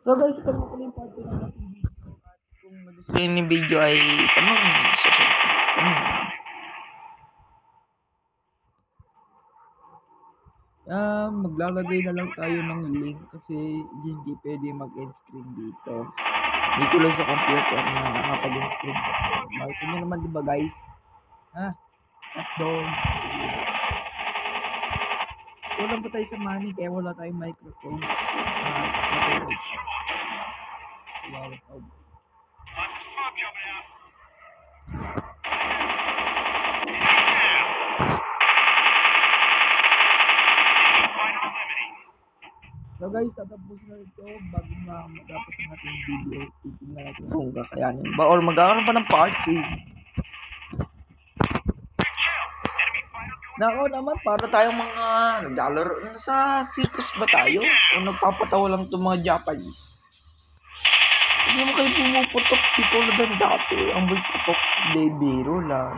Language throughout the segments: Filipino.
So guys, ito na pala yung part 2 ng ating video. At kung nagustuhan yung video ay tanong sa maglalagay na lang tayo ng link kasi hindi pwede mag-end screen dito. Dito lang sa computer na nakapag-end screen. Makita nyo naman diba guys? Hotdog. Wala pa tayo sa money kaya wala tayong microphone. So guys, tatapos na ito bago matapos ang ating video. Titingnan natin kung kakayanin ba or magkakaroon pa ng part 2. Nako naman, para tayong mga naglalaro sa circus ba tayo? O nagpapatawa lang itong mga Japanese? Hindi mo kayo pumuputok people na dan dati. Ang may putok, hindi biro lang.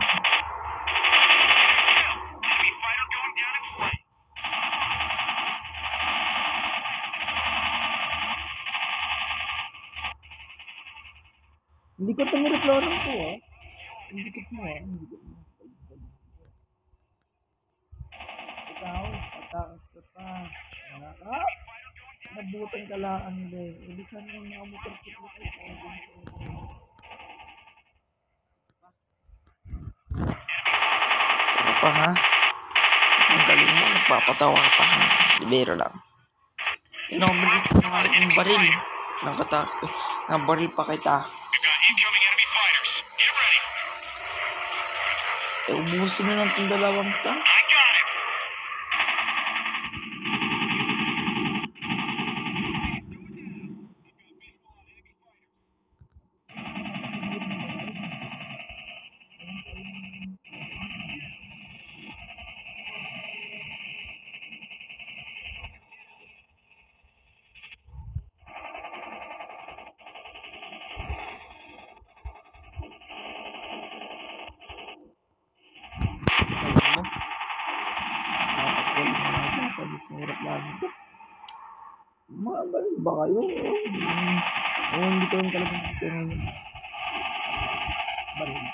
Hindi ko tamireklaro ko Hindi ko mo Ikaw, patakas ka pa. Nabutan ka lang din. Ibisan mo mga motorsiklo kayo. Saka pa ha? Ang galing mo, nagpapatawa pa ha? Libero lang. Inomagin ko na yung baril. Ng baril pa kita. Ubusin na lang itong dalawang tank. Hirap lang ito. Mga galing ba kayo? Hindi ko rin talaga baril.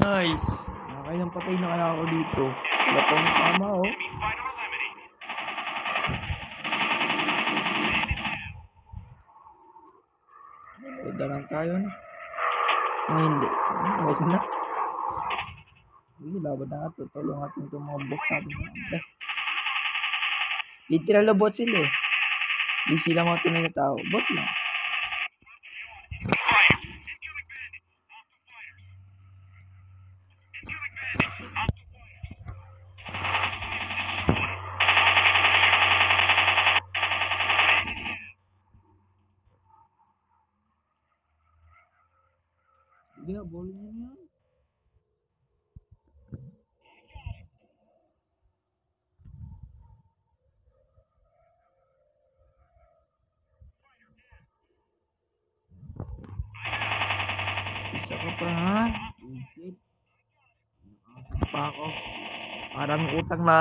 Nice. Nakailang patay na kaya ako dito. Wala pang tama Eda lang tayo na. Hindi. Wait na. Hindi, laban na ito. Tulong natin itong mga boss natin. Literal na bot sila Hindi sila mga tunay na tao. Bot lang. Sige, boleh niya yan. Isa ka pa ha? Isip. Pa ako. Parang utang na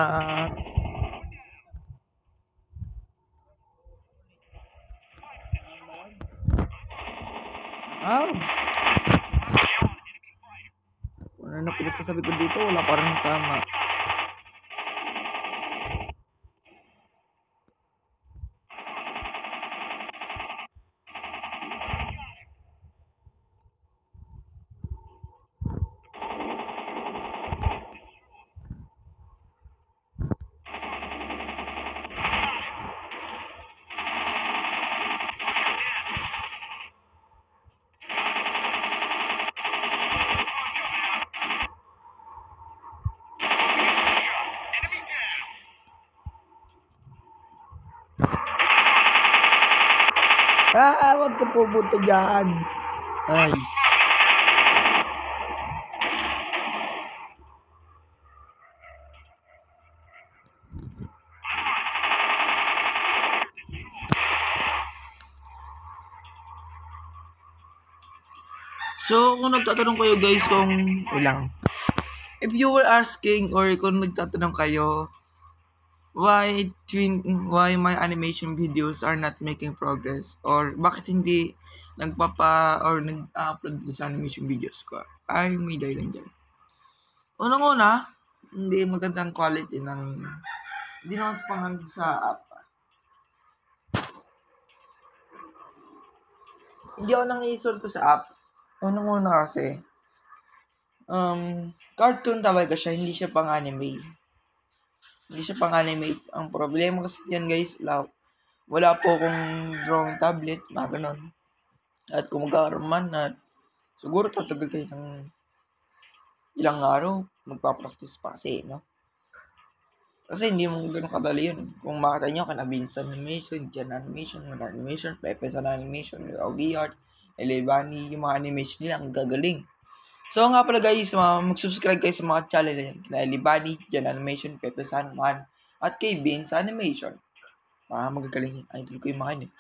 Kung ano pinagsasabi ko dito, wala parang tama. Huwag ka pupunta dyan. Nice. So, kung nagtatanong kayo guys kung ilang. If you were asking or kung nagtatanong kayo why my animation videos are not making progress or bakit hindi nag-upload sa animation videos ko, ay may dahilan dyan. Unang-una, hindi magandang quality ng hindi naman panghandog sa app. Hindi ako nang-iisolto sa app. Unang-una kasi, cartoon talaga siya, hindi siya pang-anime. Hindi siya pang-animate. Ang problema kasi yan guys, wala po akong drawing tablet, mga ganon. At kung magkakaroon man, siguro tatagal kayo ng ilang araw, magpa-practice pa kasi, no? Kasi hindi mo ganun kadali yun. Kung makita nyo, Kanabins Animation, Jan Animation, Moon Animation, Pepe's Animation, Augie Art, Elevani, yung mga animation nila, ang gagaling. So nga pala guys, mag-subscribe kayo sa mga channel na yan. Kina Elevani, Jan Animation, Pepe's Animation, at kay Vince Animation. Magagaling yun. Idol ko yung mga yun eh.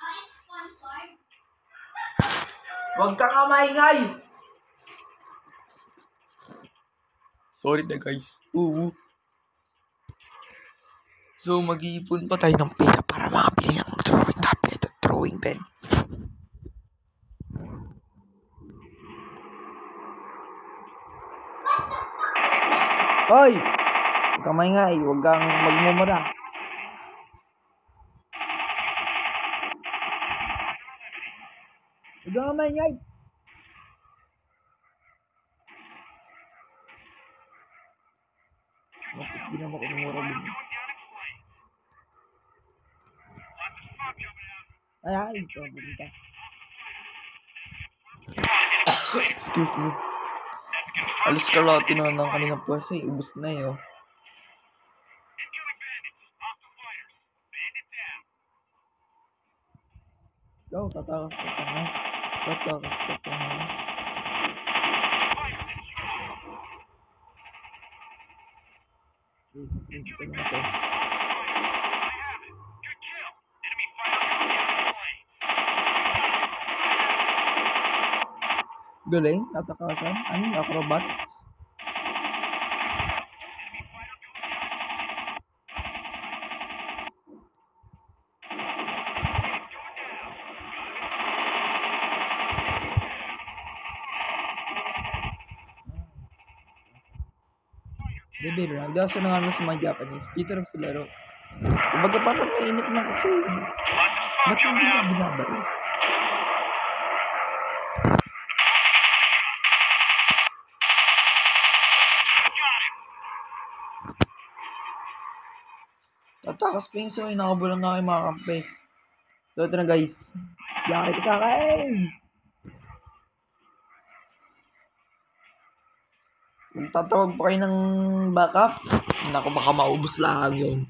Huwag ka nga maingay! Sorry na guys. So, mag-iipon pa tayo ng pera para makabili ng drawing tablet at drawing pen. Hoy! Huwag kang maingay. Huwag kang magmumura. Huwag kang maingay. Hindi naman ako namura din. Ay, pumunta. Excuse me. Alis kalahati na ng kanilang pwesa eh. Ubus na eh, oh. Go, tatakas ka pa nga. Tatakas ka pa nga. Okay, so pwede ka naman ito. Galing, natakasan. Ano yung acrobatics? Bebe lang, daw sa nga sa mga Japanese, dito lang sa laro. Kumbaga parang mainit na kasi. Ba't hindi na binabaro? Tatakas pa yung sa'yo, nakabulang nga kayo mga kampe. So ito na guys, yari ka sa akin! Kung tatawag pa kayo ng backup, naku baka maubos lang yun.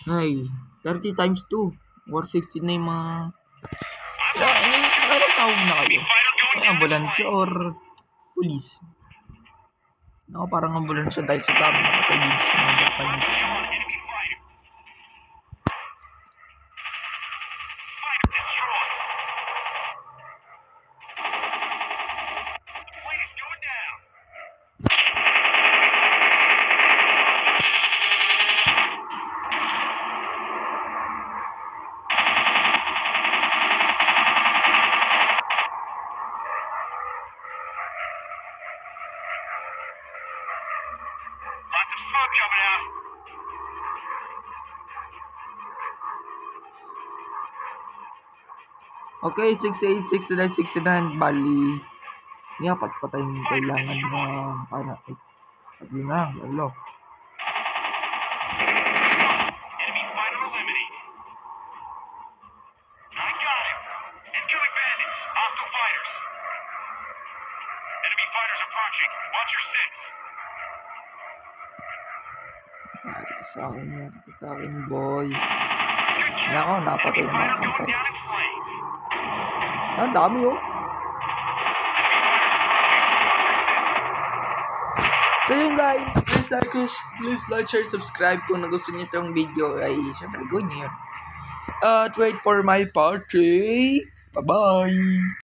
Ay, 30 times 2, or 16 na yung mga... Nakailang tawag na kayo? May ambulansya or police? Ako parang ambulansya dahil sa dami na katagid sa mga Japanese. Okay, 68, 69, 69, bali. May apat pa tayong kailangan na para at yun na, lalo. Yari ka sa akin, boy. Nako, napatay na mga kantay. Ang dami oh. So yun guys, please like, share, subscribe kung nagustuhan niyo itong video ay syempre gawin niyo yun. Wait for my part 3. Bye-bye!